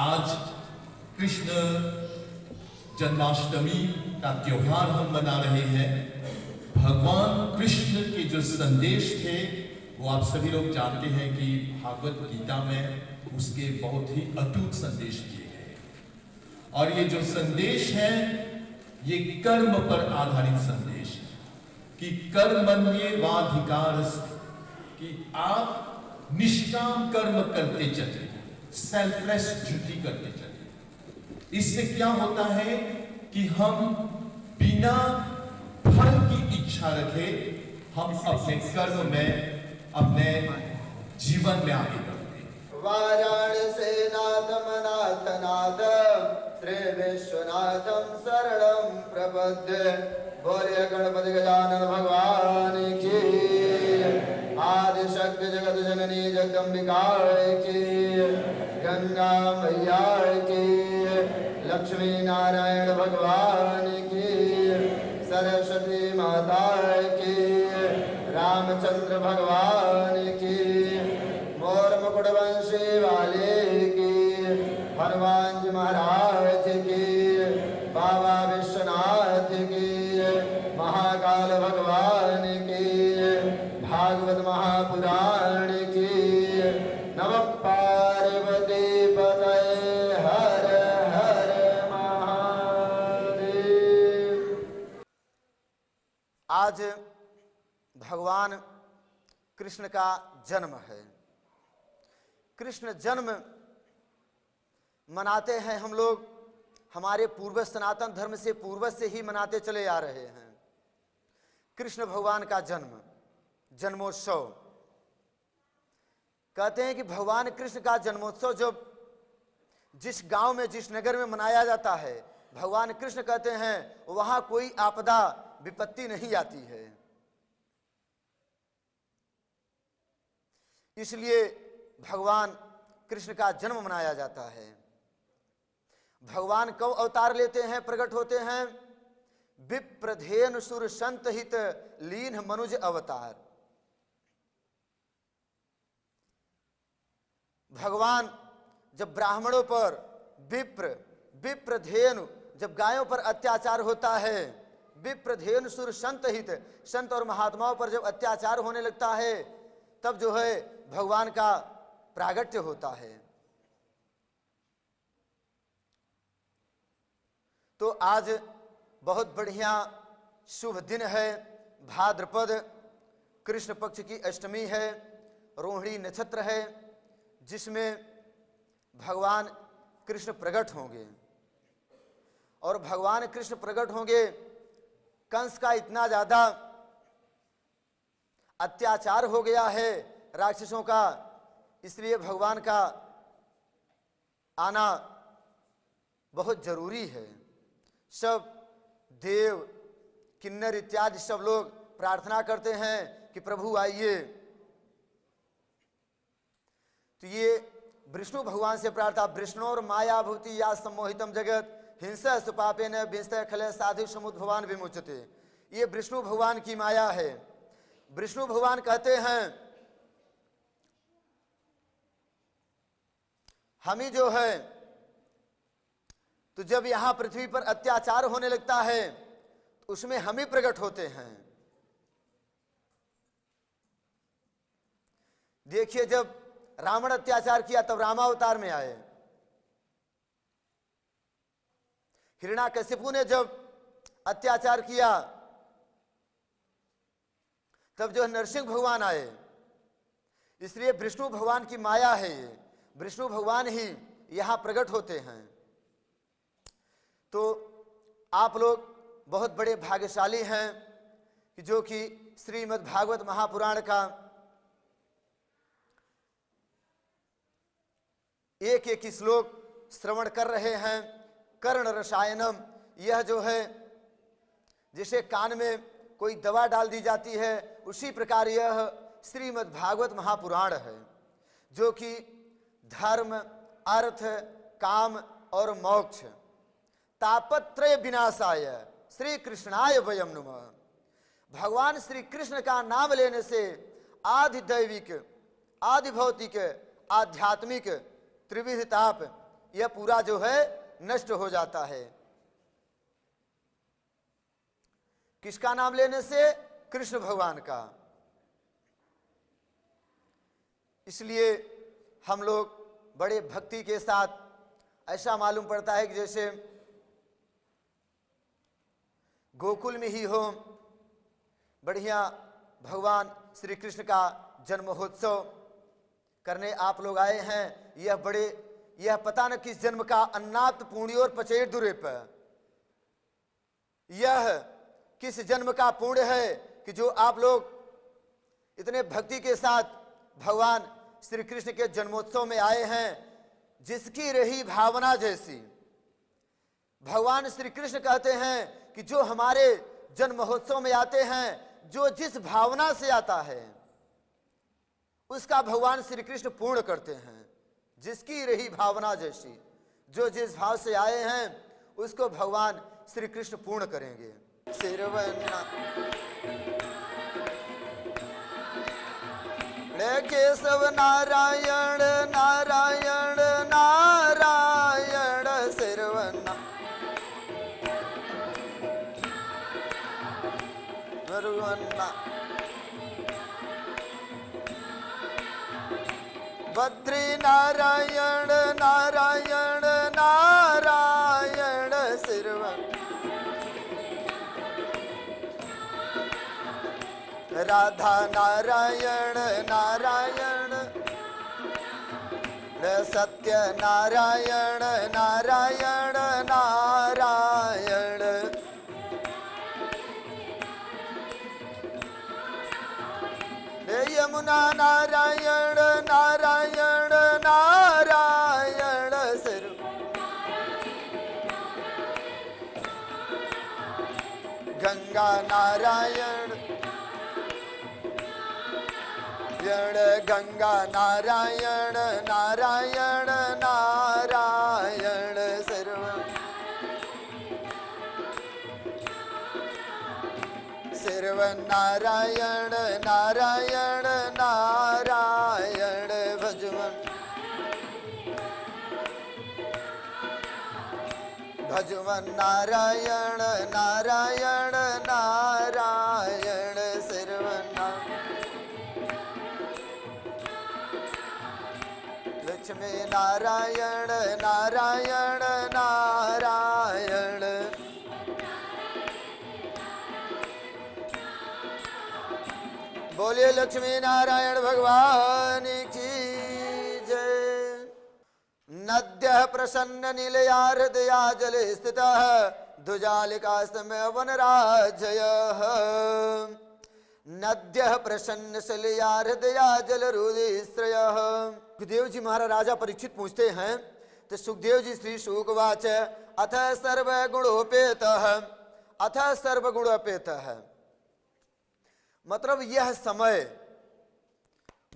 आज कृष्ण जन्माष्टमी का त्योहार हम मना रहे हैं। भगवान कृष्ण के जो संदेश थे वो आप सभी लोग जानते हैं कि भागवत गीता में उसके बहुत ही अटूट संदेश दिए गए और ये जो संदेश है ये कर्म पर आधारित संदेश है कि कर्मण्येवाधिकार कि आप निष्काम कर्म करते चले, सेल्फलेस ड्यूटी करते चले। इससे क्या होता है कि हम बिना फल की इच्छा रखे हम अपने कर्म में अपने जीवन में आगे बढ़ते हैं। वाराणसी नाथम नाथ नाथ श्री विश्वनाथम शरणम प्रपद्ये। बोलिए गणपति गजानन भगवान की, आदि शक्ति जगत जननी जगदम्बिका की, गंगा मैया की, लक्ष्मी नारायण भगवान की, सरस्वती माता की, रामचंद्र भगवान की, मोर मुकुट वंशी वाले की, हनुमान जी महाराज की, बाबा विश्वनाथ की, महाकाल भगवान की, भागवत महापुराण की, नमः पार्वती पतये हर हर महादेव। आज भगवान कृष्ण का जन्म है। कृष्ण जन्म मनाते हैं हम लोग, हमारे पूर्वज सनातन धर्म से पूर्वज से ही मनाते चले आ रहे हैं। कृष्ण भगवान का जन्म, जन्मोत्सव कहते हैं कि भगवान कृष्ण का जन्मोत्सव जब जिस गांव में, जिस नगर में मनाया जाता है, भगवान कृष्ण कहते हैं वहां कोई आपदा विपत्ति नहीं आती है। इसलिए भगवान कृष्ण का जन्म मनाया जाता है। भगवान कब अवतार लेते हैं, प्रकट होते हैं? विप्रधेनु सुर संत हित लीन मनुज अवतार। भगवान जब ब्राह्मणों पर विप्रधेनु, जब गायों पर अत्याचार होता है, विप्रधेनु सुर संत हित, संत और महात्माओं पर जब अत्याचार होने लगता है, तब जो है भगवान का प्रागट्य होता है। तो आज बहुत बढ़िया शुभ दिन है, भाद्रपद कृष्ण पक्ष की अष्टमी है, रोहिणी नक्षत्र है, जिसमें भगवान कृष्ण प्रकट होंगे। और भगवान कृष्ण प्रकट होंगे, कंस का इतना ज्यादा अत्याचार हो गया है राक्षसों का, इसलिए भगवान का आना बहुत जरूरी है। सब देव किन्नर इत्यादि सब लोग प्रार्थना करते हैं कि प्रभु आइए। तो ये विष्णु भगवान से प्रार्थना, विष्णु और माया भूति या सम्मोहितम जगत हिंसा सुपापे न विंसते खले साधु समुद्भवान विमुचते। ये विष्णु भगवान की माया है। विष्णु भगवान कहते हैं हम ही जो है, तो जब यहां पृथ्वी पर अत्याचार होने लगता है तो उसमें हम ही प्रकट होते हैं। देखिए, जब रावण अत्याचार किया तब रामावतार में आए। हिरण्याकशिपु ने जब अत्याचार किया तब जो नरसिंह भगवान आए। इसलिए विष्णु भगवान की माया है ये, विष्णु भगवान ही यहां प्रकट होते हैं। तो आप लोग बहुत बड़े भाग्यशाली हैं कि जो कि श्रीमद् भागवत महापुराण का एक एक श्लोक श्रवण कर रहे हैं। कर्ण रसायनम, यह जो है जिसे कान में कोई दवा डाल दी जाती है उसी प्रकार यह श्रीमद् भागवत महापुराण है, जो कि धर्म, अर्थ, काम और मोक्ष तापत्रय विनाशाय श्री कृष्णाय वयम नमः। भगवान श्री कृष्ण का नाम लेने से आदि दैविक, आदि भौतिक, आध्यात्मिक त्रिविध ताप यह पूरा जो है नष्ट हो जाता है। किसका नाम लेने से? कृष्ण भगवान का। इसलिए हम लोग बड़े भक्ति के साथ, ऐसा मालूम पड़ता है कि जैसे गोकुल में ही हो, बढ़िया भगवान श्री कृष्ण का जन्म महोत्सव करने आप लोग आए हैं। यह पता न किस जन्म का अन्नात पुण्य और पचेट दुरे पर, यह किस जन्म का पुण्य है कि जो आप लोग इतने भक्ति के साथ भगवान श्री कृष्ण के जन्मोत्सव में आए हैं। जिसकी रही भावना जैसी, भगवान श्री कृष्ण कहते हैं कि जो हमारे जन्म महोत्सव में आते हैं, जो जिस भावना से आता है उसका भगवान श्री कृष्ण पूर्ण करते हैं। जिसकी रही भावना जैसी, जो जिस भाव से आए हैं उसको भगवान श्री कृष्ण पूर्ण करेंगे। सिरवन्ना केशव नारायण नारायण नारायण सिरवन्ना मरुवन्ना बद्री नारायण नारायण नारायण सिरवन्ना राधा नारायण नारायण सत्य नारायण नारायण नारायण यमुना नारायण नारायण नारायण सिर गंगा नारायण गंगा नारायण नारायण नारायण सर्व सर्व नारायण नारायण नारायण भजवन भजवन नारायण नारायण नारायण सर्व लक्ष्मी नारायण नारायण नारायण बोलिए लक्ष्मी नारायण भगवान की जय। नद्यः प्रसन्न नीलया हृदया जले स्थितः दुजालिकास्तमे वनराजयः नद्यः प्रसन्न शैलया हृदया जलरुधिस्त्रयः। सुखदेव जी महाराज राजा परीक्षित पूछते हैं तो सुखदेव जी श्री शुकवाच अथ सर्वगुणोपेतः अथ सर्वगुणोपेतः, मतलब यह समय,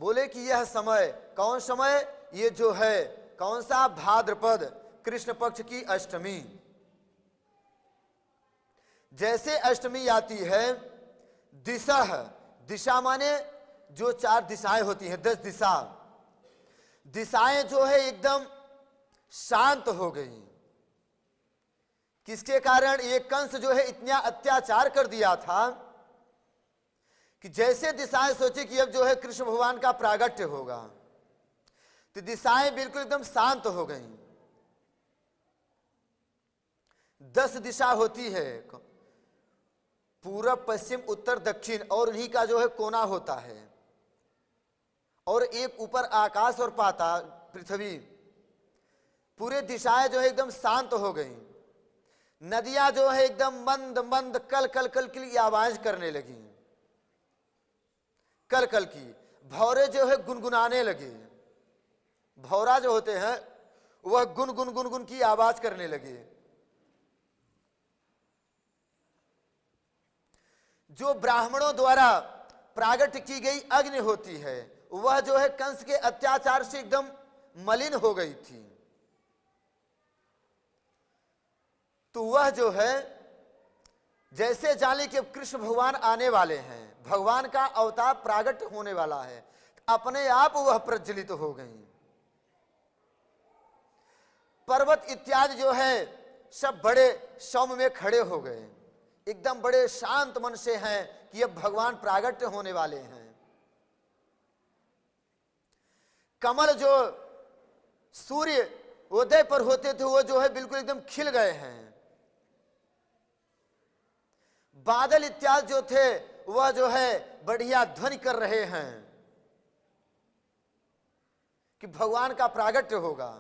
बोले कि यह समय कौन समय? ये जो है कौन सा? भाद्रपद कृष्ण पक्ष की अष्टमी। जैसे अष्टमी आती है, दिशा, दिशा माने जो 4 दिशाएं होती हैं, 10 दिशा, दिशाएं जो है एकदम शांत हो गई। किसके कारण? ये कंस जो है इतना अत्याचार कर दिया था कि जैसे दिशाएं सोचे कि अब जो है कृष्ण भगवान का प्रागट्य होगा, तो दिशाएं बिल्कुल एकदम शांत हो गई। 10 दिशा होती है, पूरब, पश्चिम, उत्तर, दक्षिण, और उन्हीं का जो है कोना होता है, और एक ऊपर आकाश और पाताल पृथ्वी। पूरे दिशाएं जो है एकदम शांत हो गई। नदियां जो है एकदम मंद मंद कल कल कल की आवाज करने लगी, कल कल की। भौरे जो है गुनगुनाने लगे, भौरा जो होते हैं वह गुन गुन गुन गुन की आवाज करने लगे। जो ब्राह्मणों द्वारा प्रागट की गई अग्नि होती है, वह जो है कंस के अत्याचार से एकदम मलिन हो गई थी। तो वह जो है, जैसे जाने कि कृष्ण भगवान आने वाले हैं, भगवान का अवतार प्रागट होने वाला है, अपने आप वह प्रज्वलित हो गई। पर्वत इत्यादि जो है सब बड़े सौम्य में खड़े हो गए, एकदम बड़े शांत मन से हैं कि अब भगवान प्रागट होने वाले हैं। कमल जो सूर्य उदय पर होते थे वो जो है बिल्कुल एकदम खिल गए हैं। बादल इत्यादि जो थे वह जो है बढ़िया ध्वनि कर रहे हैं कि भगवान का प्रागट्य होगा।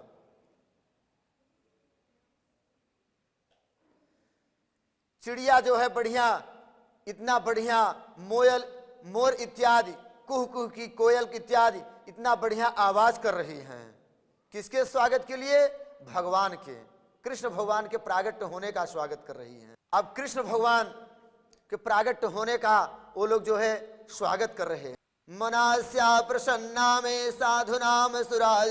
चिड़िया जो है बढ़िया, इतना बढ़िया मोर इत्यादि, कुह कुह की कोयल इत्यादि इतना बढ़िया आवाज कर रही हैं। किसके स्वागत के लिए? भगवान के, कृष्ण भगवान के प्रागट्य होने का स्वागत कर रही हैं। अब कृष्ण भगवान के प्रागट्य होने का वो लोग जो है स्वागत कर रहे हैं। मनास्या प्रसन्ना में साधु नाम सुराज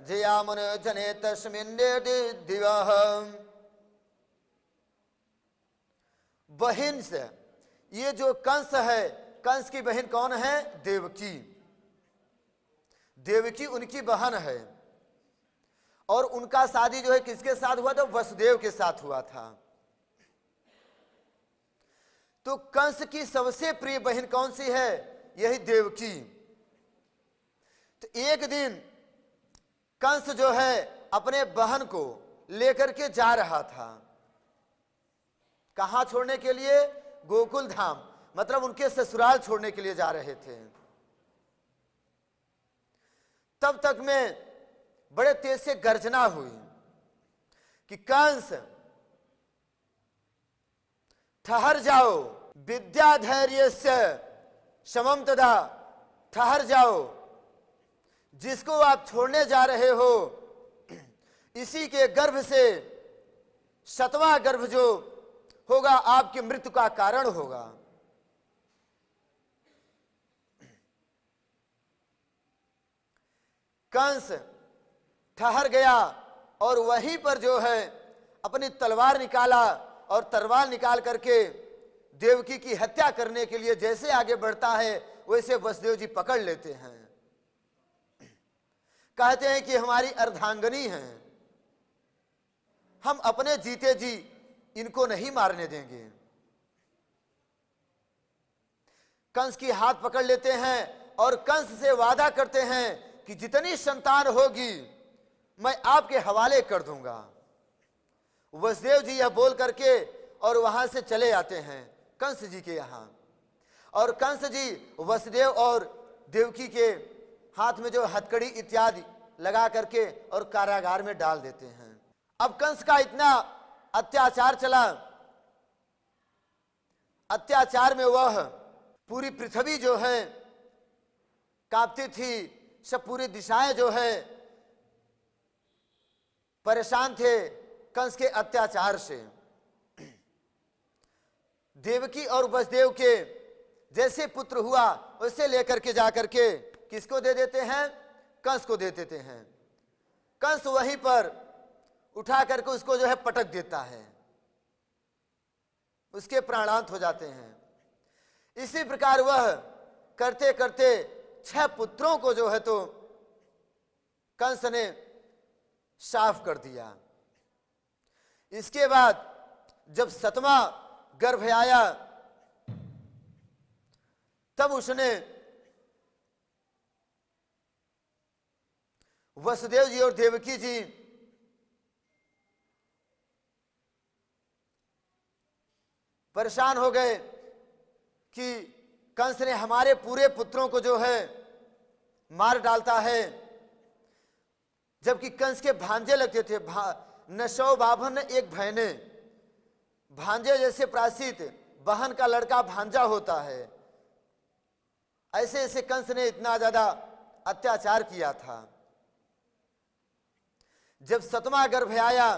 जया मन जने तस्मिन् दिवः। बहन से, ये जो कंस है, कंस की बहन कौन है? देवकी। देवकी उनकी बहन है और उनका शादी जो है किसके साथ हुआ था? वसुदेव के साथ हुआ था। तो कंस की सबसे प्रिय बहन कौन सी है? यही देवकी। तो एक दिन कंस जो है अपने बहन को लेकर के जा रहा था। कहां छोड़ने के लिए? गोकुल धाम, मतलब उनके ससुराल छोड़ने के लिए जा रहे थे। तब तक में बड़े तेज से गर्जना हुई कि कंस ठहर जाओ, विद्या धैर्य से समम तदा, ठहर जाओ, जिसको आप छोड़ने जा रहे हो इसी के गर्भ से 7वां गर्भ जो होगा आपकी मृत्यु का कारण होगा। कंस ठहर गया और वहीं पर जो है अपनी तलवार निकाला और तलवार निकाल करके देवकी की हत्या करने के लिए जैसे आगे बढ़ता है वैसे वसुदेव जी पकड़ लेते हैं। कहते हैं कि हमारी अर्धांगनी है, हम अपने जीते जी इनको नहीं मारने देंगे। कंस की हाथ पकड़ लेते हैं और कंस से वादा करते हैं कि जितनी संतान होगी मैं आपके हवाले कर दूंगा। वसुदेव जी यह बोल करके और वहां से चले आते हैं कंस जी के यहां, और कंस जी वसुदेव और देवकी के हाथ में जो हथकड़ी इत्यादि लगा करके और कारागार में डाल देते हैं। अब कंस का इतना अत्याचार चला, अत्याचार में वह पूरी पृथ्वी जो है कांपती थी, सब पूरी दिशाएं जो है परेशान थे कंस के अत्याचार से। देवकी और वसुदेव के जैसे पुत्र हुआ उसे लेकर के जाकर के किसको दे देते हैं? कंस को दे देते हैं। कंस वहीं पर उठा करके उसको जो है पटक देता है, उसके प्राणांत हो जाते हैं। इसी प्रकार वह करते करते 6 पुत्रों को जो है तो कंस ने साफ कर दिया। इसके बाद जब 7वां गर्भ आया तब उसने वसुदेव जी और देवकी जी परेशान हो गए कि कंस ने हमारे पूरे पुत्रों को जो है मार डालता है, जबकि कंस के भांजे लगते थे। नशो बाभन एक भयने, भांजे जैसे प्रायश्चित बहन का लड़का भांजा होता है, ऐसे ऐसे कंस ने इतना ज्यादा अत्याचार किया था। जब 7वां गर्भ आया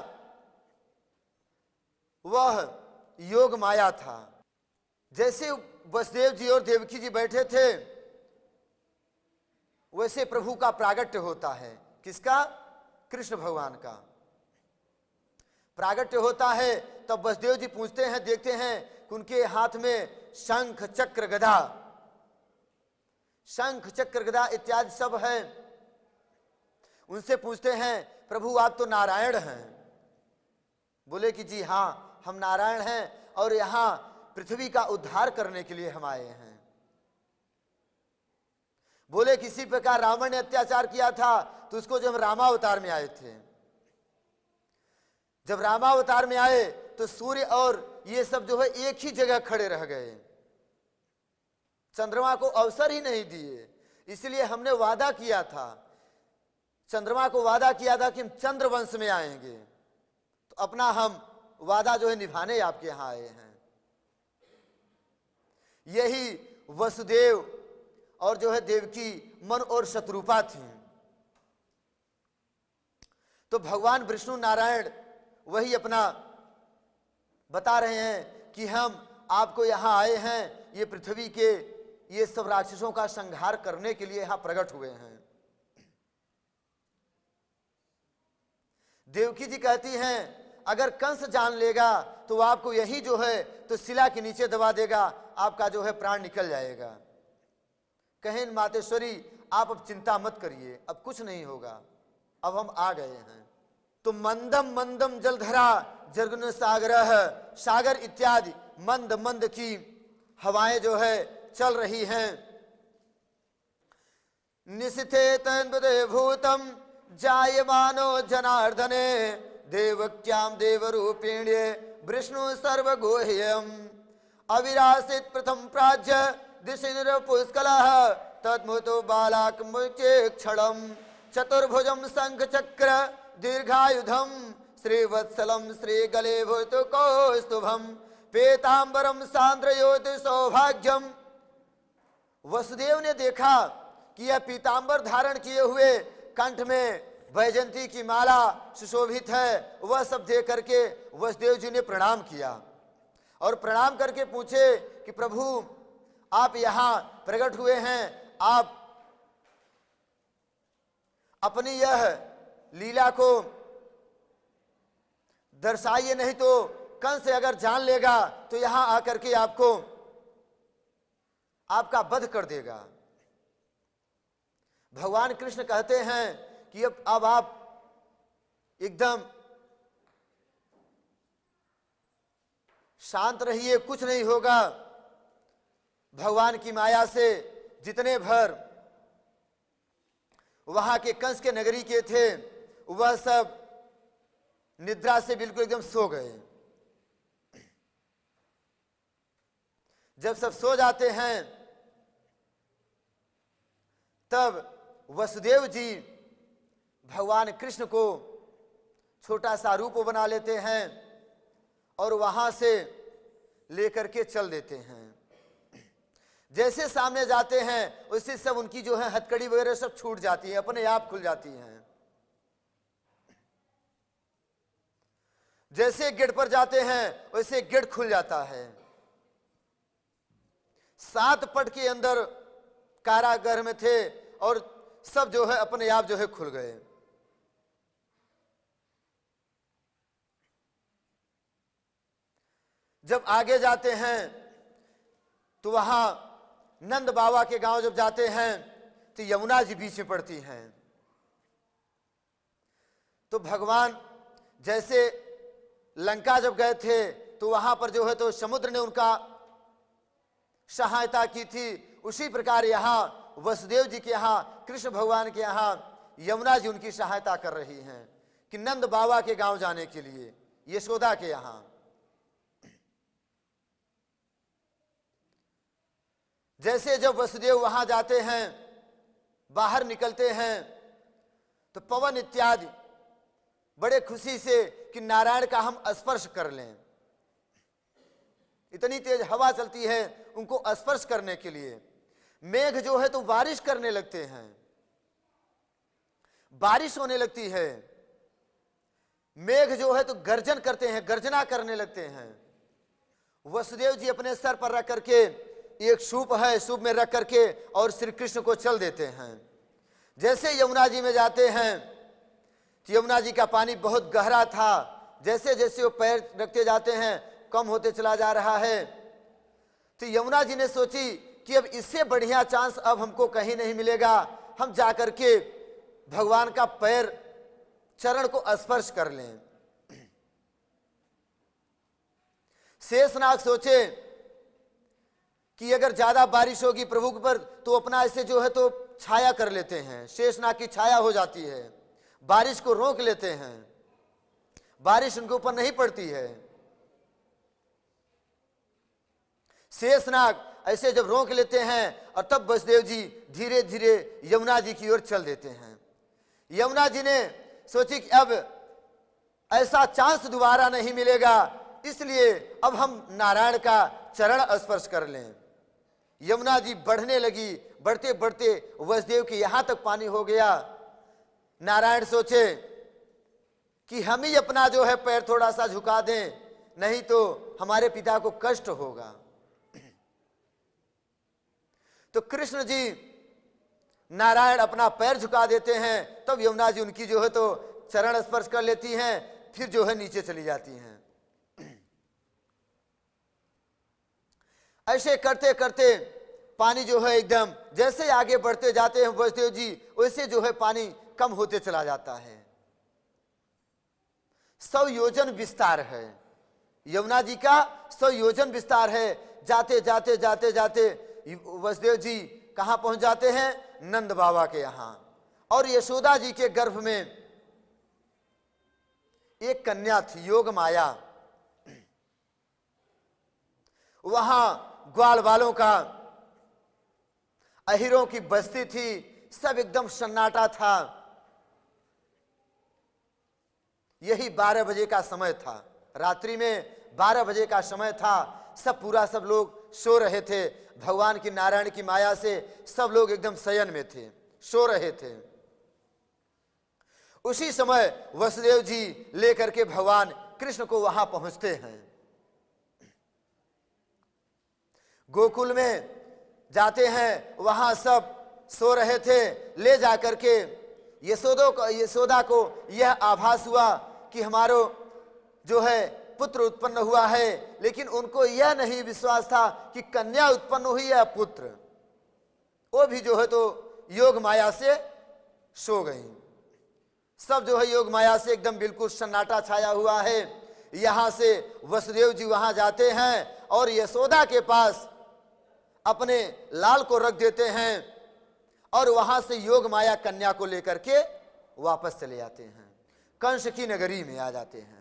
वह योग माया था। जैसे वसुदेव जी और देवकी जी बैठे थे, वैसे प्रभु का प्रागट्य होता है। किसका? कृष्ण भगवान का प्रागट्य होता है। तब वसुदेव जी पूछते हैं, देखते हैं कि उनके हाथ में शंख चक्र गदा, शंख चक्र गदा इत्यादि सब है। उनसे पूछते हैं, प्रभु आप तो नारायण हैं। बोले कि जी हाँ, हम नारायण हैं और यहां पृथ्वी का उद्धार करने के लिए हम आए हैं। बोले किसी प्रकार रावण ने अत्याचार किया था तो उसको जब रामावतार में आए थे, जब रामावतार में आए तो सूर्य और ये सब जो है एक ही जगह खड़े रह गए, चंद्रमा को अवसर ही नहीं दिए। इसलिए हमने वादा किया था, चंद्रमा को वादा किया था कि हम चंद्र वंश में आएंगे, तो अपना हम वादा जो है निभाने आपके यहां आए हैं। यही वसुदेव और जो है देवकी मन और शत्रुपा थी। तो भगवान विष्णु नारायण वही अपना बता रहे हैं कि हम आपको यहां आए हैं, ये पृथ्वी के ये सब राक्षसों का संहार करने के लिए यहां प्रकट हुए हैं। देवकी जी कहती हैं, अगर कंस जान लेगा तो आपको यही जो है तो शिला के नीचे दबा देगा, आपका जो है प्राण निकल जाएगा। कहें मातेश्वरी आप अब चिंता मत करिए, अब कुछ नहीं होगा, अब हम आ गए हैं। तो मंदम मंदम जलधरा जर्गन सागर, सागर इत्यादि मंद मंद की हवाएं जो है चल रही हैं। निशिथे तन्वदे भूतम जायमानो जनार्दने, देवक्याम देवरूपिण्ये विष्णु सर्वगोह्यम, अविरासित प्रथम प्राज्य दिशिनिर पुष्कलः, तद्मुतो बालाक मुचे क्षणम, चतुर्भुजम शंख चक्र दीर्घायुधम, श्रीवत्सलम श्रीगले भूत कौस्तुभम, पीतांबरम सांद्रयोति सौभाग्यम। वसुदेव ने देखा कि यह पीतांबर धारण किए हुए कंठ में वैजंती की माला सुशोभित है। वह सब देख करके वसुदेव जी ने प्रणाम किया और प्रणाम करके पूछे कि प्रभु आप यहां प्रकट हुए हैं, आप अपनी यह लीला को दर्शाइए, नहीं तो कंस अगर जान लेगा तो यहां आकर के आपको आपका वध कर देगा। भगवान कृष्ण कहते हैं कि अब आप एकदम शांत रहिए, कुछ नहीं होगा। भगवान की माया से जितने भर वहां के कंस के नगरी के थे वह सब निद्रा से बिल्कुल एकदम सो गए। जब सब सो जाते हैं तब वसुदेव जी भगवान कृष्ण को छोटा सा रूप बना लेते हैं और वहां से लेकर के चल देते हैं। जैसे सामने जाते हैं उससे सब उनकी जो है हथकड़ी वगैरह सब छूट जाती है, अपने आप खुल जाती हैं। जैसे गेट पर जाते हैं वैसे गेट खुल जाता है। 7 पट के अंदर कारागृह में थे और सब जो है अपने आप जो है खुल गए। जब आगे जाते हैं तो वहां नंद बाबा के गांव जब जाते हैं तो यमुना जी बीच में पड़ती हैं। तो भगवान जैसे लंका जब गए थे तो वहां पर जो है तो समुद्र ने उनका सहायता की थी, उसी प्रकार यहां वसुदेव जी के यहां कृष्ण भगवान के यहां यमुना जी उनकी सहायता कर रही हैं कि नंद बाबा के गांव जाने के लिए, यशोदा के यहां। जैसे जब वसुदेव वहां जाते हैं, बाहर निकलते हैं तो पवन इत्यादि बड़े खुशी से कि नारायण का हम स्पर्श कर लें। इतनी तेज हवा चलती है उनको स्पर्श करने के लिए। मेघ जो है तो बारिश करने लगते हैं, बारिश होने लगती है। मेघ जो है तो गर्जन करते हैं, गर्जना करने लगते हैं। वसुदेव जी अपने सर पर रख करके एक सूप है, सूप में रख करके और श्री कृष्ण को चल देते हैं। जैसे यमुना जी में जाते हैं तो यमुना जी का पानी बहुत गहरा था, जैसे जैसे वो पैर रखते जाते हैं कम होते चला जा रहा है। तो यमुना जी ने सोची कि अब इससे बढ़िया चांस अब हमको कहीं नहीं मिलेगा, हम जाकर के भगवान का पैर चरण को स्पर्श कर लें। शेषनाग सोचे कि अगर ज्यादा बारिश होगी प्रभु के पर तो अपना ऐसे जो है तो छाया कर लेते हैं, शेषनाग की छाया हो जाती है, बारिश को रोक लेते हैं, बारिश उनके ऊपर नहीं पड़ती है। शेषनाग ऐसे जब रोक लेते हैं और तब वसुदेव जी धीरे धीरे यमुना जी की ओर चल देते हैं। यमुना जी ने सोची कि अब ऐसा चांस दोबारा नहीं मिलेगा, इसलिए अब हम नारायण का चरण स्पर्श कर लें। यमुना जी बढ़ने लगी, बढ़ते बढ़ते वसुदेव के यहां तक पानी हो गया। नारायण सोचे कि हम ही अपना जो है पैर थोड़ा सा झुका दें, नहीं तो हमारे पिता को कष्ट होगा। तो कृष्ण जी नारायण अपना पैर झुका देते हैं, तब यमुना जी उनकी जो है तो चरण स्पर्श कर लेती हैं, फिर जो है नीचे चली जाती हैं। ऐसे करते करते पानी जो है एकदम जैसे आगे बढ़ते जाते हैं वसुदेव जी, वैसे जो है पानी कम होते चला जाता है। 100 योजन विस्तार है यमुना जी का, 100 योजन विस्तार है। जाते जाते जाते जाते वसुदेव जी कहां पहुंच जाते हैं? नंद बाबा के यहां। और यशोदा जी के गर्भ में एक कन्या थी, योग माया। वहां ग्वाल वालों का, अहिरों की बस्ती थी, सब एकदम सन्नाटा था। यही 12 बजे का समय था, रात्रि में 12 बजे का समय था। सब लोग सो रहे थे, भगवान की नारायण की माया से सब लोग एकदम शयन में थे, सो रहे थे। उसी समय वसुदेव जी लेकर के भगवान कृष्ण को वहां पहुंचते हैं। गोकुल में जाते हैं, वहां सब सो रहे थे। ले जाकर के यशोदा को यह आभास हुआ कि हमारो जो है पुत्र उत्पन्न हुआ है, लेकिन उनको यह नहीं विश्वास था कि कन्या उत्पन्न हुई है पुत्र। वो भी जो है तो योग माया से सो गई। सब जो है योग माया से एकदम बिल्कुल सन्नाटा छाया हुआ है। यहां से वसुदेव जी वहां जाते हैं और यशोदा के पास अपने लाल को रख देते हैं और वहां से योग माया कन्या को लेकर के वापस चले जाते हैं, कंस की नगरी में आ जाते हैं।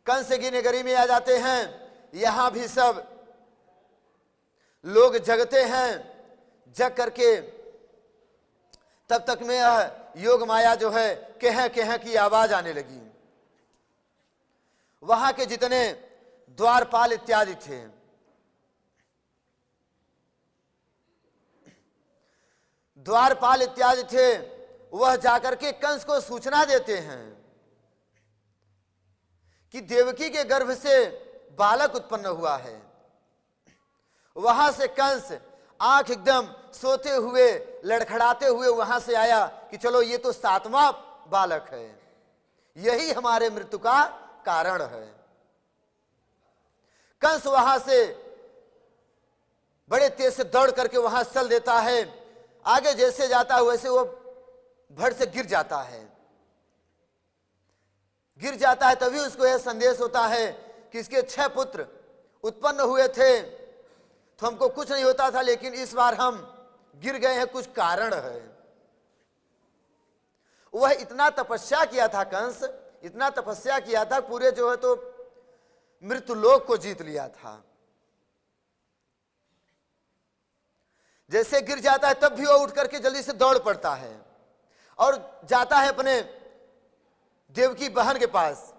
कंस की नगरी में आ जाते हैं। यहां भी सब लोग जगते हैं। जग करके तब तक में योग माया जो है कह कह की आवाज आने लगी। वहां के जितने द्वारपाल इत्यादि थे, द्वारपाल इत्यादि थे, वह जाकर के कंस को सूचना देते हैं कि देवकी के गर्भ से बालक उत्पन्न हुआ है। वहां से कंस आंख एकदम सोते हुए लड़खड़ाते हुए वहां से आया कि चलो ये तो 7वां बालक है, यही हमारे मृत्यु का कारण है। कंस वहां से बड़े तेज से दौड़ करके वहां चल देता है। आगे जैसे जाता है वैसे वो भड़ से गिर जाता है। गिर जाता है तभी उसको यह संदेश होता है कि इसके 6 पुत्र उत्पन्न हुए थे तो हमको कुछ नहीं होता था, लेकिन इस बार हम गिर गए हैं, कुछ कारण है। वह इतना तपस्या किया था कंस, इतना तपस्या किया था, पूरे जो है तो मृत्यु लोक को जीत लिया था। जैसे गिर जाता है तब भी वो उठ करके जल्दी से दौड़ पड़ता है और जाता है अपने देवकी बहन के पास,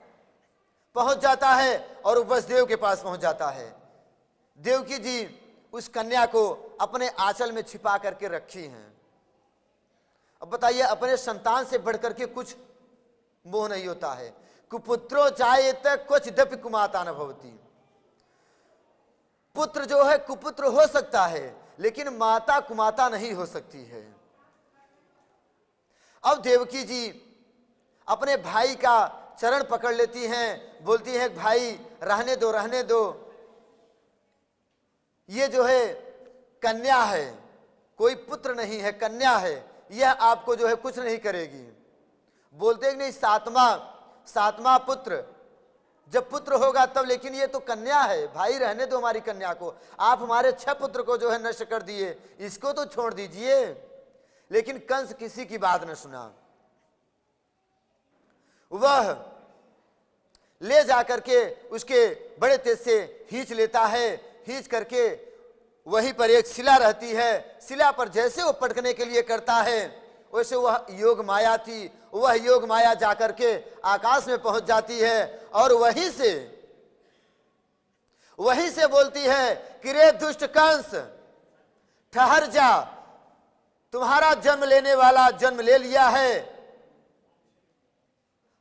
पहुंच जाता है और वसुदेव के पास पहुंच जाता है। देवकी जी उस कन्या को अपने आंचल में छिपा करके रखी हैं। अब बताइए, अपने संतान से बढ़कर के कुछ मोह नहीं होता है। कुपुत्रो जायेत क्वचिदपि कुमाता न भवति। पुत्र जो है कुपुत्र हो सकता है, लेकिन माता कुमाता नहीं हो सकती है। अब देवकी जी अपने भाई का चरण पकड़ लेती हैं, बोलती हैं भाई रहने दो रहने दो, ये जो है कन्या है, कोई पुत्र नहीं है, कन्या है, यह आपको जो है कुछ नहीं करेगी। बोलते हैं नहीं, सातवां पुत्र, जब पुत्र होगा तब, लेकिन ये तो कन्या है, भाई रहने दो हमारी कन्या को, आप हमारे 6 पुत्र को जो है नष्ट कर दिए, इसको तो छोड़ दीजिए। लेकिन कंस किसी की बात न सुना, वह ले जाकर के उसके बड़े तेज से खींच लेता है, खींच करके वहीं पर एक शिला रहती है, शिला पर जैसे वो पटकने के लिए करता है, वैसे वह योग माया थी, वह योग माया जाकर के आकाश में पहुंच जाती है और वहीं से बोलती है कि रे दुष्ट कंस ठहर जा, तुम्हारा जन्म लेने वाला जन्म ले लिया है,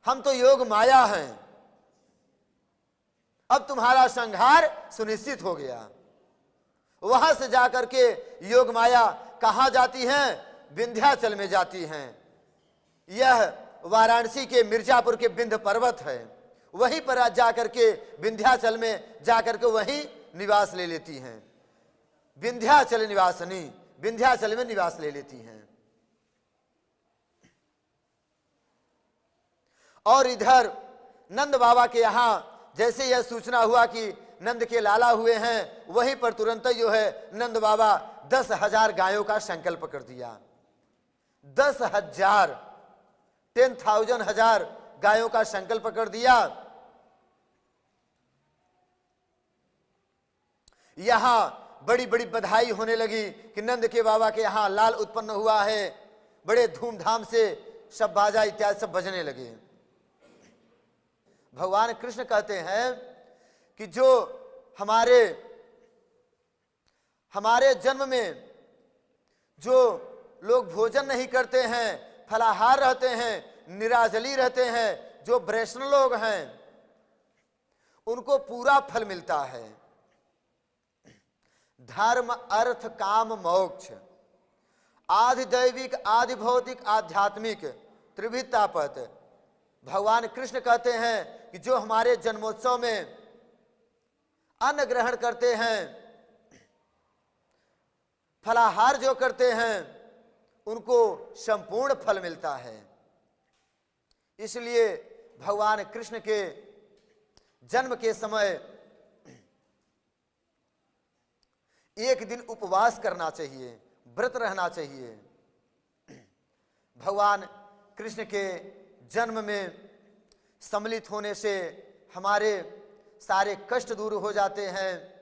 हम तो योग माया हैं, अब तुम्हारा संहार सुनिश्चित हो गया। वहां से जाकर के योग माया कहां जाती हैं? विंध्याचल में जाती हैं। यह वाराणसी के मिर्जापुर के विंध्य पर्वत है, वहीं पर जाकर के विंध्याचल में जाकर के वहीं निवास ले लेती हैं। विंध्याचल निवासनी, विंध्याचल में निवास ले लेती हैं। और इधर नंद बाबा के यहां जैसे यह सूचना हुआ कि नंद के लाला हुए हैं, वहीं पर तुरंत जो है नंद बाबा 10,000 गायों का संकल्प कर दिया। 10,000 10,000 गायों का संकल्प कर दिया। यहां बड़ी बड़ी बधाई होने लगी कि नंद के बाबा के यहां लाल उत्पन्न हुआ है, बड़े धूमधाम से सब बाजा इत्यादि सब बजने लगे। भगवान कृष्ण कहते हैं कि जो हमारे जन्म में जो लोग भोजन नहीं करते हैं, फलाहार रहते हैं, निराजली रहते हैं, जो वैष्णव लोग हैं, उनको पूरा फल मिलता है। धर्म अर्थ काम मोक्ष, आदि दैविक आदि भौतिक आध्यात्मिक त्रिविधापद। भगवान कृष्ण कहते हैं कि जो हमारे जन्मोत्सव में अन्न ग्रहण करते हैं, फलाहार जो करते हैं, उनको संपूर्ण फल मिलता है। इसलिए भगवान कृष्ण के जन्म के समय एक दिन उपवास करना चाहिए, व्रत रहना चाहिए। भगवान कृष्ण के जन्म में सम्मिलित होने से हमारे सारे कष्ट दूर हो जाते हैं।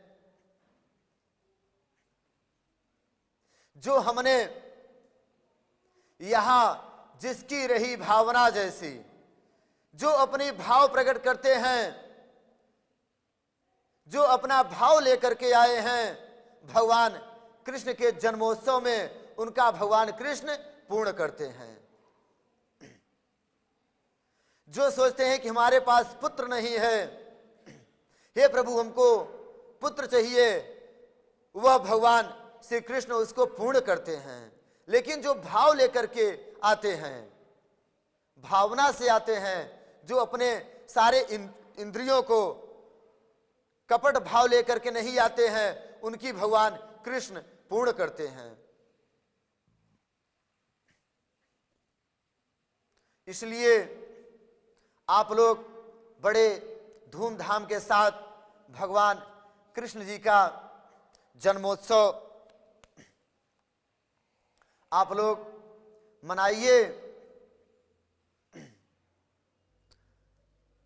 जो हमने यहां जिसकी रही भावना जैसी, जो अपनी भाव प्रकट करते हैं, जो अपना भाव लेकर के आए हैं भगवान कृष्ण के जन्मोत्सव में, उनका भगवान कृष्ण पूर्ण करते हैं। जो सोचते हैं कि हमारे पास पुत्र नहीं है, हे प्रभु हमको पुत्र चाहिए, वह भगवान श्री कृष्ण उसको पूर्ण करते हैं। लेकिन जो भाव लेकर के आते हैं, भावना से आते हैं, जो अपने सारे इंद्रियों को कपट भाव लेकर के नहीं आते हैं, उनकी भगवान कृष्ण पूर्ण करते हैं। इसलिए आप लोग बड़े धूमधाम के साथ भगवान कृष्ण जी का जन्मोत्सव आप लोग मनाइए।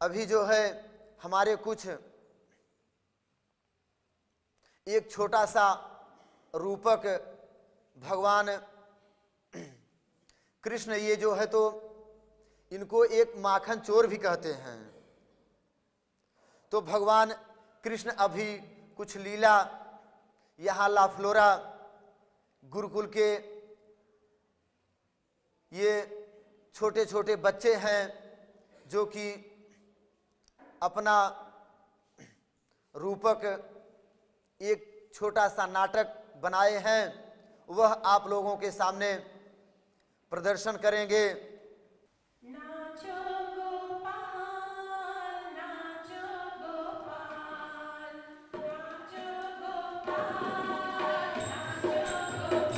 अभी जो है हमारे कुछ एक छोटा सा रूपक भगवान कृष्ण, ये जो है तो इनको एक माखन चोर भी कहते हैं। तो भगवान कृष्ण अभी कुछ लीला यहाँ लाफ्लोरा गुरुकुल के ये छोटे छोटे बच्चे हैं जो कि अपना रूपक एक छोटा सा नाटक बनाए हैं, वह आप लोगों के सामने प्रदर्शन करेंगे। नाचो गोपाल, नाचो गोपाल, नाचो गोपाल, नाचो गोपाल, झूमर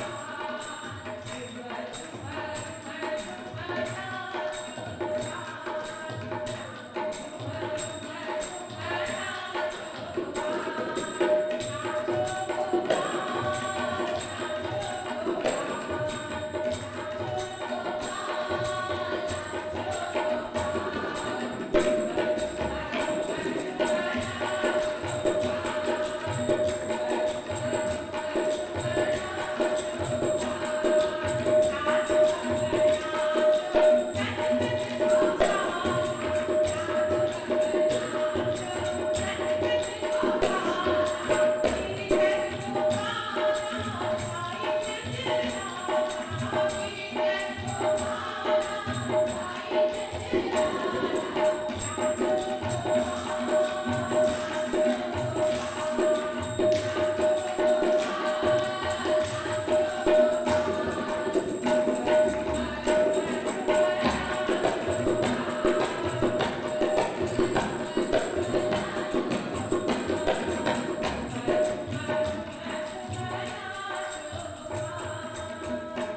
झूमर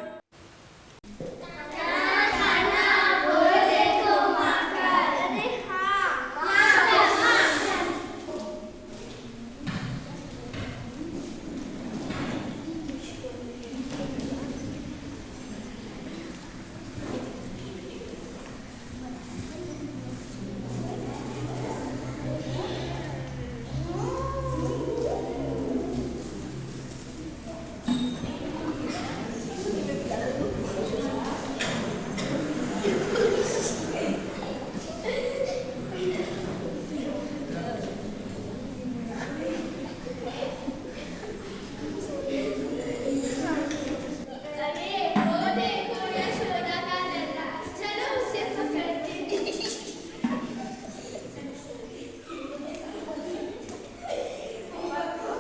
झूमर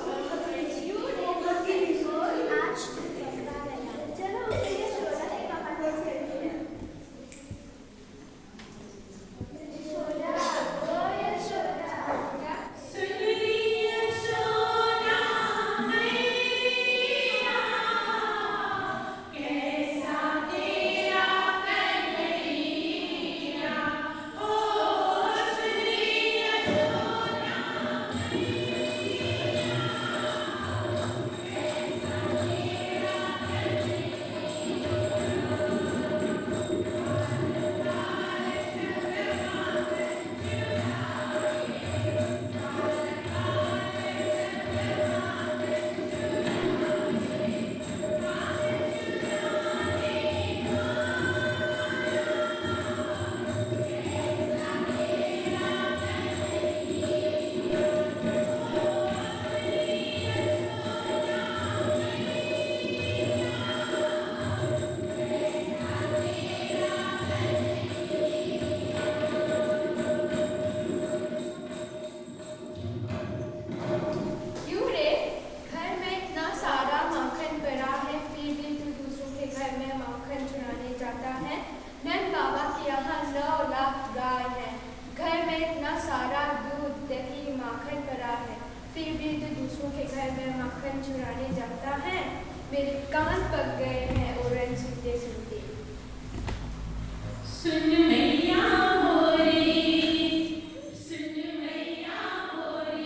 झूमर नाच गोपाल, झूमर झूमर झूमर नाच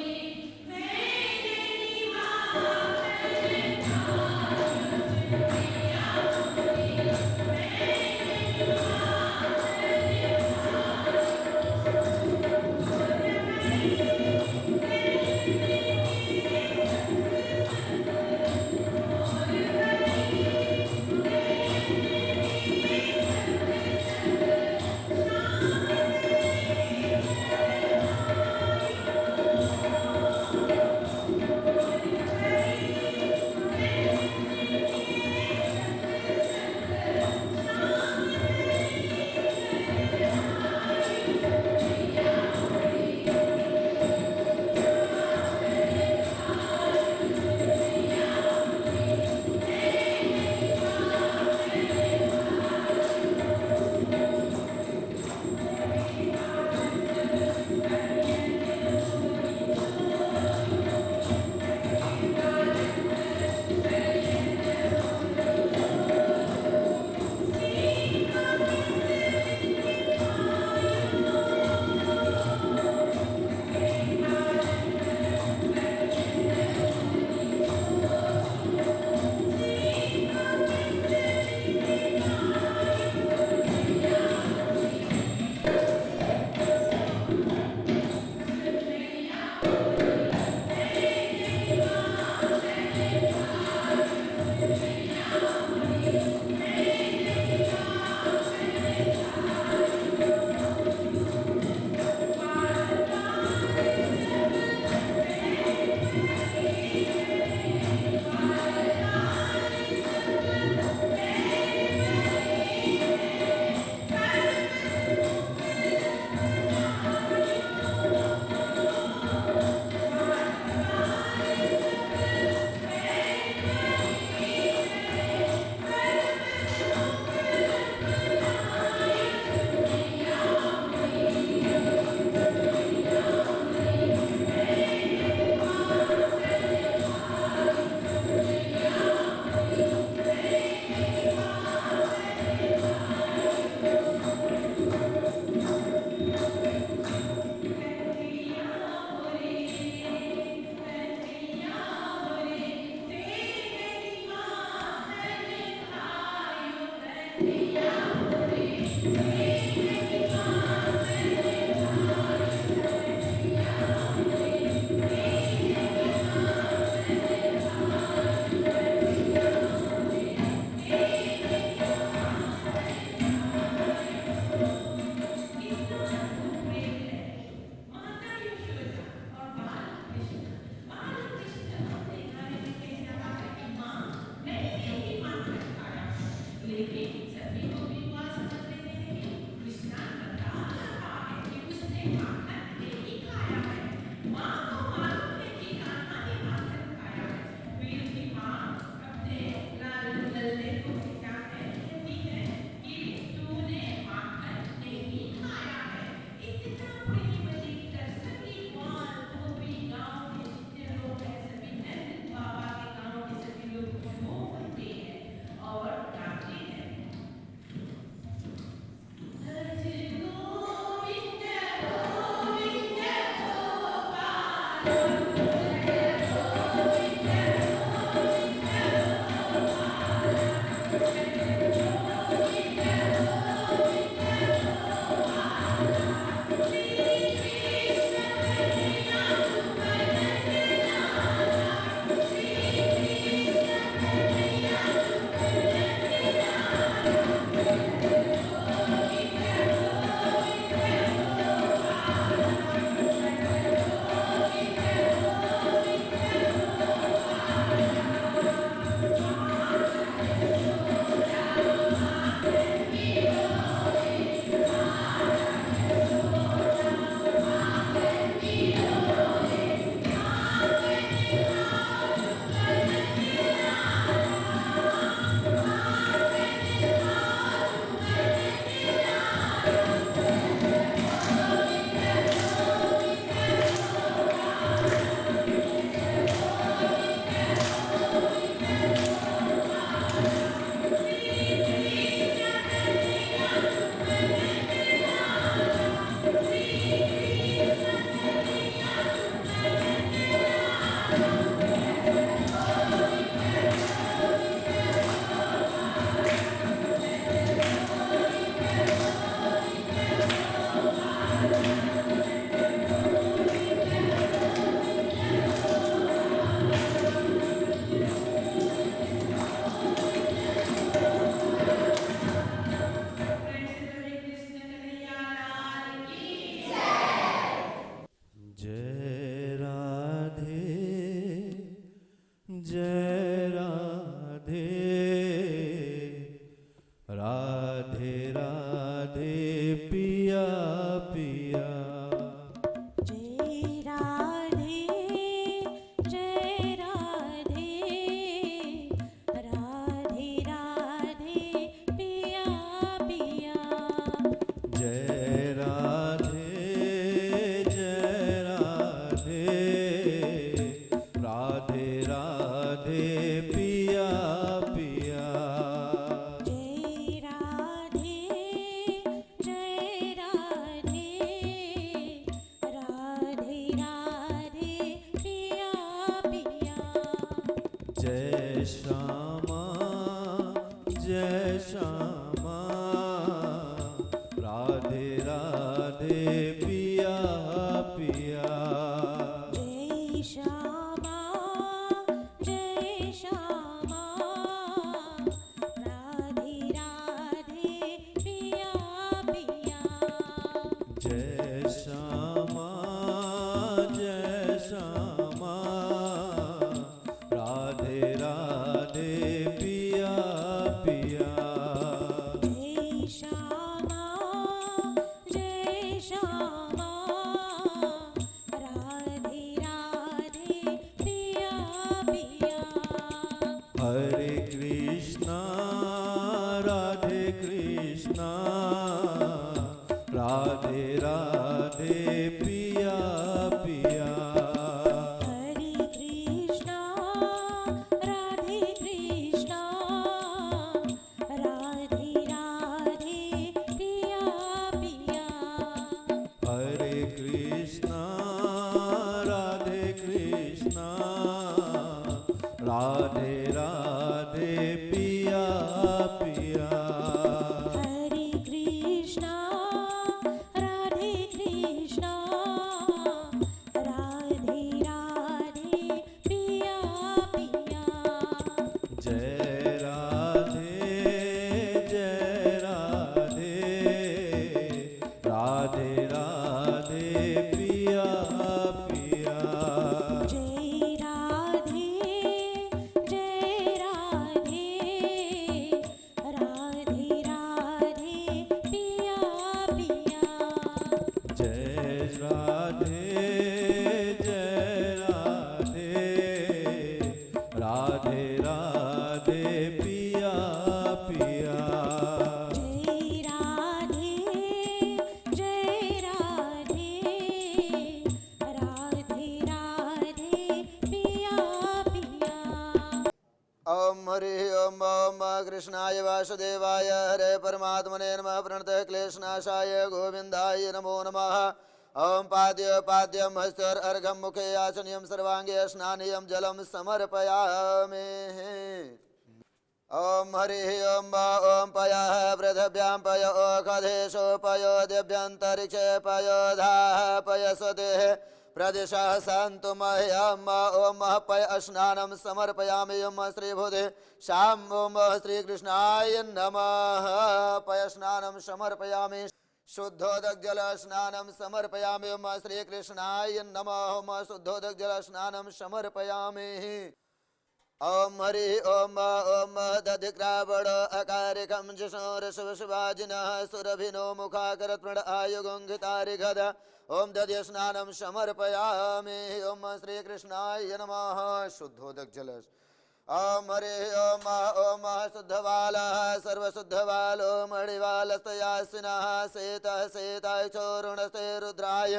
जय राधे राधे राधे पिया पिया जय राधे राधे राधे पिया पिया जय राधे राधे राधे पिया पिया जय राधे राधे पिया पिया जय श्यामा राधे राधे पिया पिया जय श्यामा राधे राधे पिया पिया जय श्यामा राधे राधे पिया पिया जय श्यामा राधे राधे पिया पिया हरे कृष्णा राधे कृष्णा राधे राधे पिया पिया हरे कृष्णा राधे कृष्णा राधे राधे पिया पिया हरे कृष्णा राधे कृष्णा राधे राधे पिया पिया हरे कृष्णा राधे कृष्णा राधे राधे पिया पिया जय राधे राधे राधे पिया पिया जय राधे राधे राधे पिया पिया जय राधे राधे राधे पिया पिया जय राधे राधे पिया पिया ओम हरि ओम ओम कृष्णाय वासुदेवाय हरे परमात्मने नमः प्रणतः क्लेशनाशाय गोविंदाय नमो नमः ओम पाद्यम हस्तर अर्घम मुखे आचन्यम सर्वांगे स्नानियम जलम समर्पयामि ओम हरि ओम ओम पयः पृथिव्यां पय ओखधेशो पयो दिव्यन्तरिक्षे पयो धाः पयसुतेः प्रदिशः सन्तु मह्यम् ओम पय स्नानं समर्पयामि ओम श्रीभुधे श्याम ओम श्रीकृष्णाय नमः पय स्नानं समर्पयामि शुद्धोदक जल स्नानं समर्पयामि ओम श्रीकृष्णाय नमः ओम शुद्धोदक जल स्नानं समर्पयामि ओम हरि ओम ओम दधिक्रावण अकारिकं जिष्णोरशिवशिवाजिनः सुरभिनो मुखाकरत्प्रण आयुगुङ्घितारिघद ओम दधि स्नानं समर्पयामि ओम श्रीकृष्णाय नमः शुद्धोदक जल ओम हरि ओम ओम शुद्धवालः सर्वशुद्धवालो मणिवालस्तयासिनः शेतः शेताक्षोरुणस्ते रुद्राय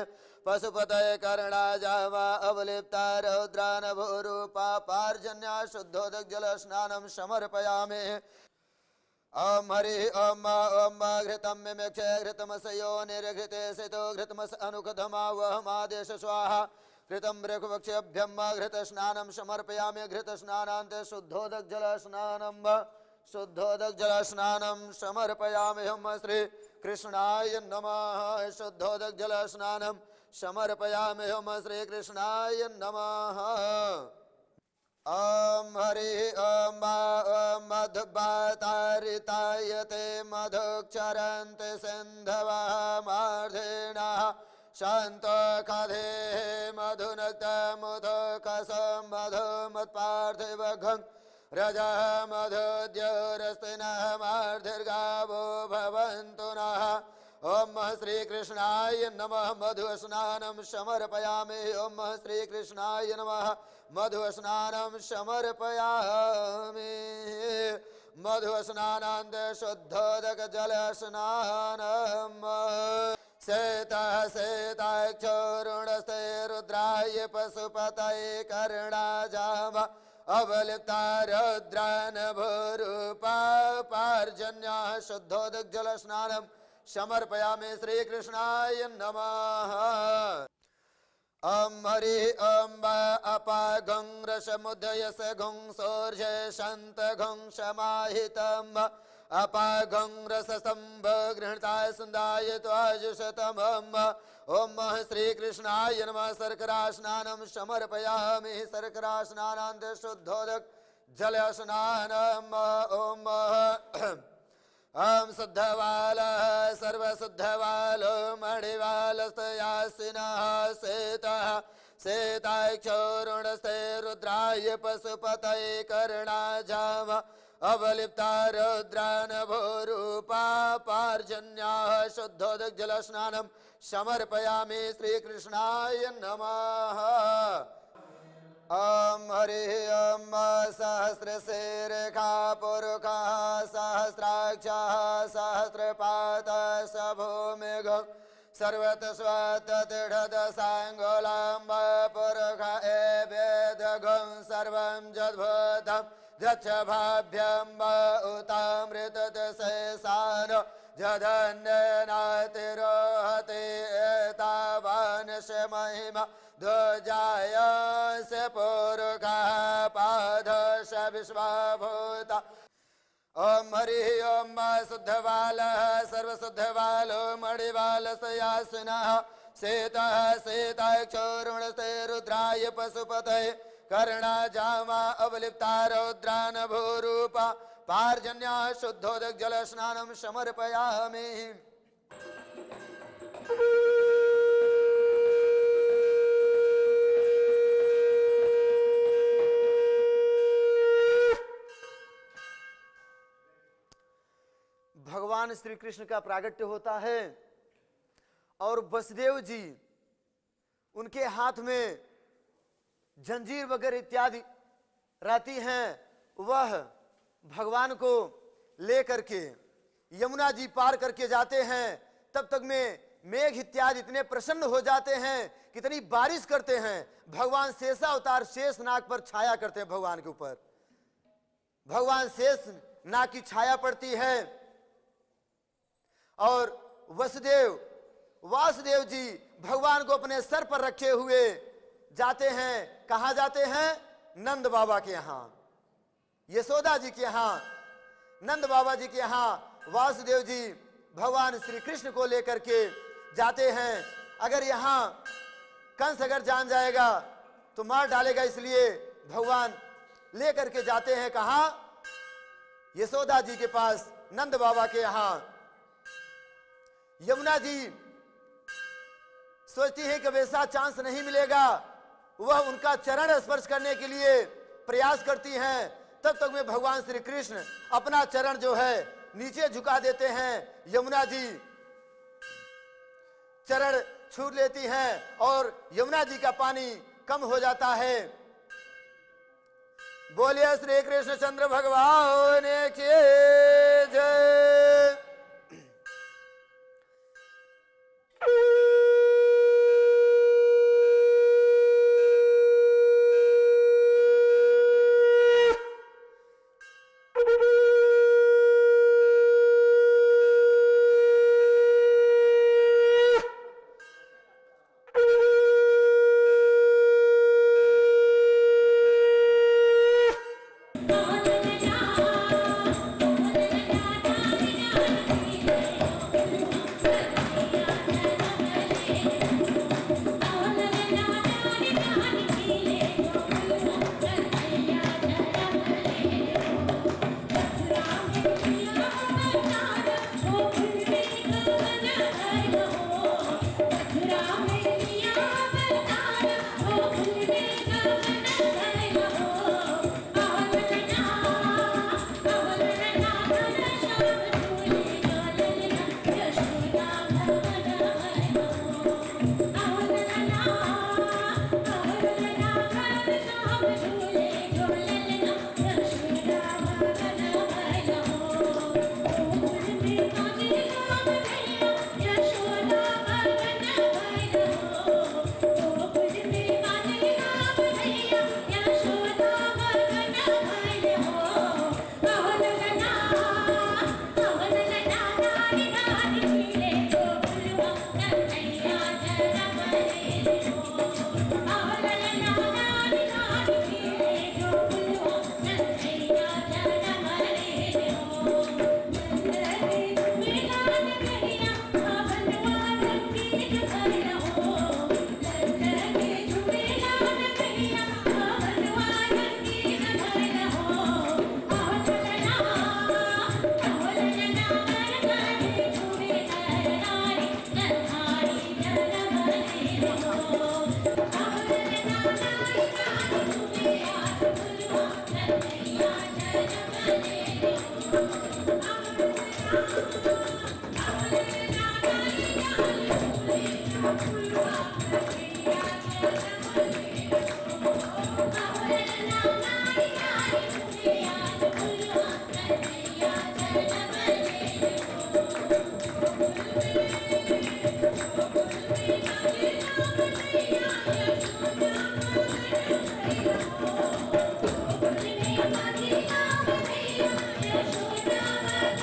पशुपतये कर्णाजावा अवलिप्ता रौद्रानभूरूपा पार्जन्या शुद्धोदक जल स्नानं समर्पयामि ओम हरि ओम ओम घृतं मिमिक्ष घृतमसयो निर्घृते सितो घृतमस अनुकधमा वहमादेश स्वाहा घृतं रघुवक्ष्यभ्यं घृतस्नानं समर्पयामि घृतस्नानान्ते शुद्धोदक जल स्नानं समर्पयामि हम श्री कृष्णाय नमः शुद्धोदक जल स्नानं समर्पयामि हम श्री कृष्णाय नमः ओम हरि ओम ओम मधुबातारितायते मधुक्षरन्ते सिन्धवः मार्धेनः शान्तो कधे मधुनक्तमुदो मधुमत्पार्थिव घं रजः मधुद्योरस्तिनः मार्धिर्गावो भवन्तु नः। ओम श्रीकृष्णाय नमः। मधुस्नानं समर्पयामि। ओम श्रीकृष्णाय नमः। मधुस्नानं समर्पयामि। मधुस्नानान्त शुद्धोदक जलस्नानम् श्वेतः श्वेताक्षोरुणस्ते रुद्राय पशुपतये कर्णाजाम अवलिप्ता रुद्रानभूरूपा पार्जन्यः शुद्धोदक जलस्नानम् समर्पयामि। श्रीकृष्णाय नमः। हरि अपागं रसमुदयस घुं सोर्जे शन्त घुं समाहितम् अपागं रसस्तंभ गृहताय सुन्दाय त्वाजुषतमम्। ओम श्रीकृष्णाय नमः। शर्करा स्नानं समर्पयामि। शर्करा स्नानान्त शुद्धोदक जल स्नानम्। ओम शुद्धवालः सर्वशुद्धवालो मणिवालस्तयासिनः श्वेतः श्वेताक्षोरुणस्ते रुद्राय पशुपतये कर्णाजाम अवलिप्ता रुद्रानभूरूपा पार्जन्यः शुद्धोदक जलस्नानं समर्पयामि। श्रीकृष्णाय नमः। हरि सहस्रशीर्षा पुरुषः सहस्राक्षः सहस्रपादः स भूमिगः सर्वतस्वततिढदसाङ्गुलं पुरुष एवेदघं सर्वं जद्भूतं यच्च भाव्यं उतामृतशेषान् जधन्यनातिरोहति एतावान् स महिमा ध्वजाय स पुरुषः पादश विश्वभूता। ओम हरि ओम शुद्धवालः सर्वशुद्धवालो मणिवालस्यासिनः श्वेतः श्वेताक्षोरुणस्ते रुद्राय पशुपतये कर्णाजामा अवलिप्ता रौद्रानभूरूपा पार्जन्यः शुद्धोदक जलस्नानं समर्पयामि। भगवान श्री कृष्ण का प्रागट्य होता है और वसुदेव जी उनके हाथ में जंजीर वगैरह इत्यादि रहती हैं। वह भगवान को लेकर के यमुना जी पार करके जाते हैं। तब तक में मेघ इत्यादि इतने प्रसन्न हो जाते हैं, कितनी बारिश करते हैं। भगवान शेषावतार शेष नाग पर छाया करते हैं। भगवान के ऊपर भगवान शेष नाग की छाया पड़ती है और वासुदेव जी भगवान को अपने सर पर रखे हुए जाते हैं। कहां जाते हैं? नंद बाबा के यहां, यशोदा जी के यहां, नंद बाबा जी के यहां वासुदेव जी भगवान श्री कृष्ण को लेकर के जाते हैं। अगर यहां कंस अगर जान जाएगा तो मार डालेगा, इसलिए भगवान लेकर के जाते हैं। कहां? यशोदा जी के पास, नंद बाबा के यहां। यमुना जी सोचती है कि वैसा चांस नहीं मिलेगा, वह उनका चरण स्पर्श करने के लिए प्रयास करती हैं। तब तक में भगवान श्री कृष्ण अपना चरण जो है नीचे झुका देते हैं। यमुना जी चरण छू लेती हैं और यमुना जी का पानी कम हो जाता है। बोलिए श्री कृष्ण चंद्र भगवान की जय। बोल लगा Yashoda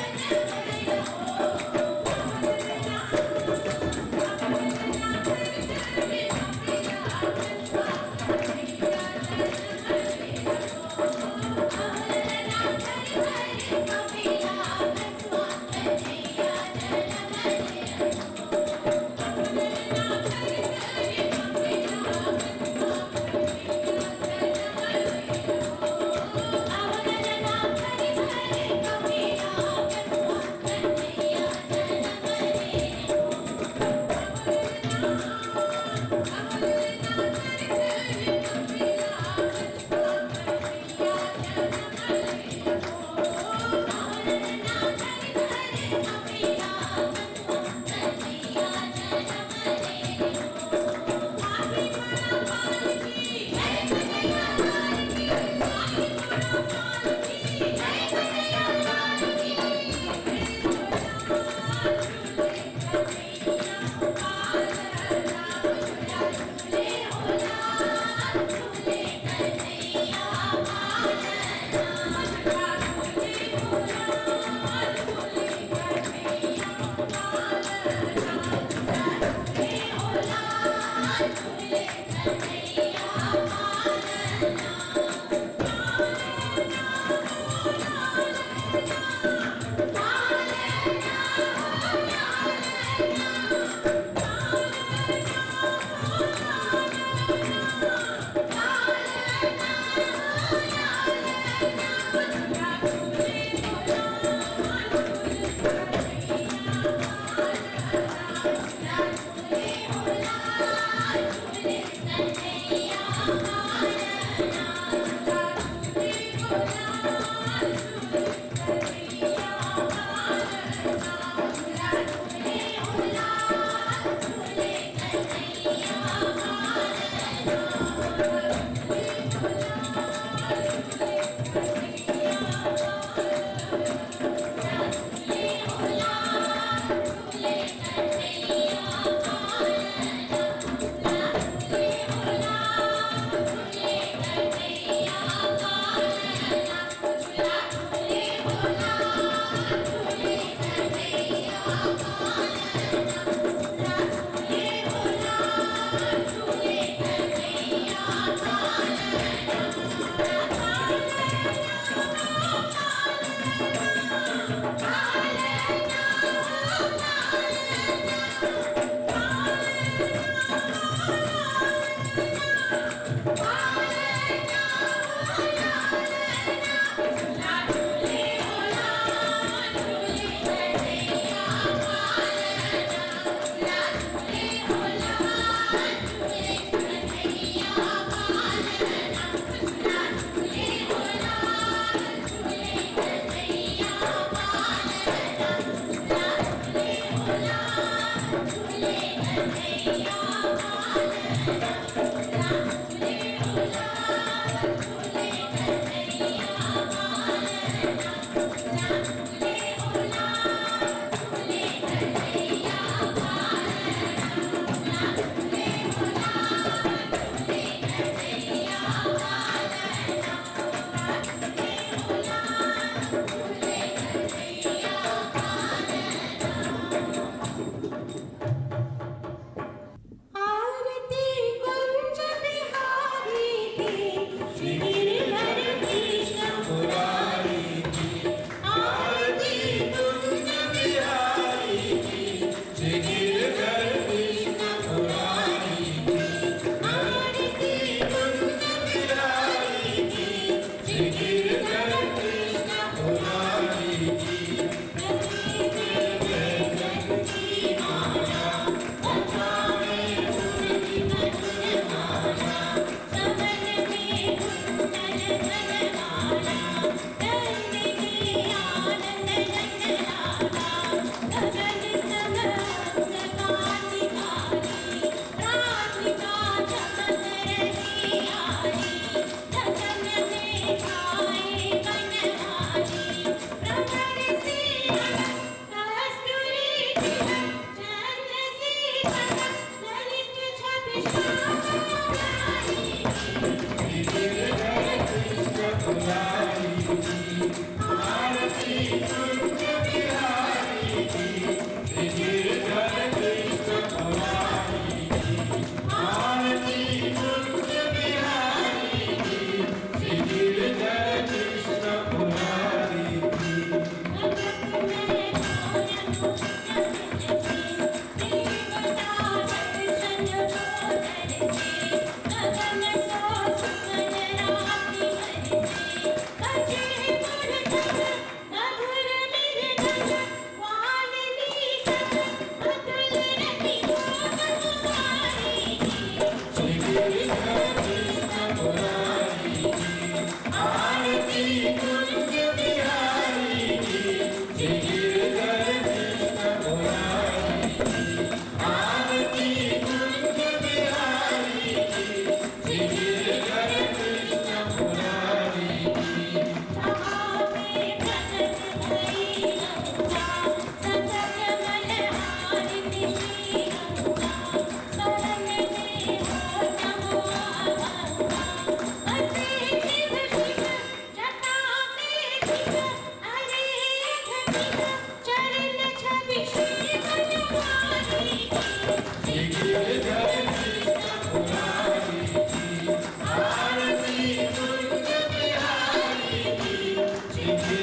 कीजिए